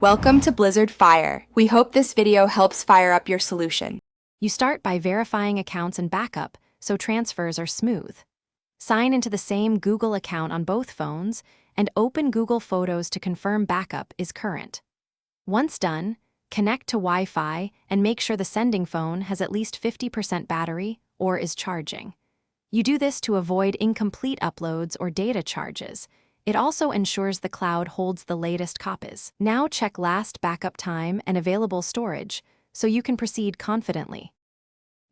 Welcome to Blizzard Fire. We hope this video helps fire up your solution. You start by verifying accounts and backup, so transfers are smooth. Sign into the same Google account on both phones, and open Google Photos to confirm backup is current. Once done, connect to Wi-Fi and make sure the sending phone has at least 50% battery or is charging. You do this to avoid incomplete uploads or data charges. It also ensures the cloud holds the latest copies. Now check last backup time and available storage, so you can proceed confidently.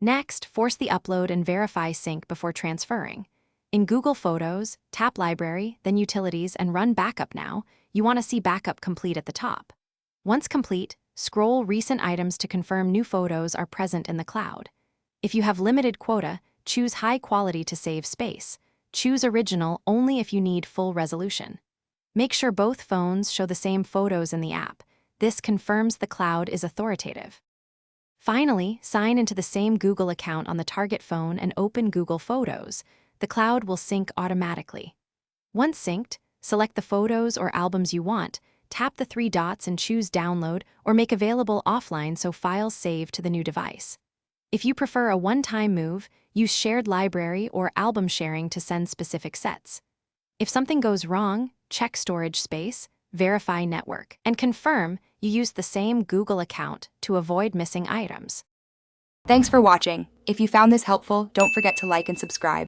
Next, force the upload and verify sync before transferring. In Google Photos, tap Library, then Utilities, and run Backup Now. You want to see Backup Complete at the top. Once complete, scroll Recent Items to confirm new photos are present in the cloud. If you have limited quota, choose High Quality to save space. Choose Original only if you need full resolution. Make sure both phones show the same photos in the app. This confirms the cloud is authoritative. Finally, sign into the same Google account on the target phone and open Google Photos. The cloud will sync automatically. Once synced, select the photos or albums you want, tap the three dots and choose Download or Make Available offline so files save to the new device. If you prefer a one-time move, use shared library or album sharing to send specific sets. If something goes wrong, check storage space, verify network, and confirm you use the same Google account to avoid missing items. Thanks for watching. If you found this helpful, don't forget to like and subscribe.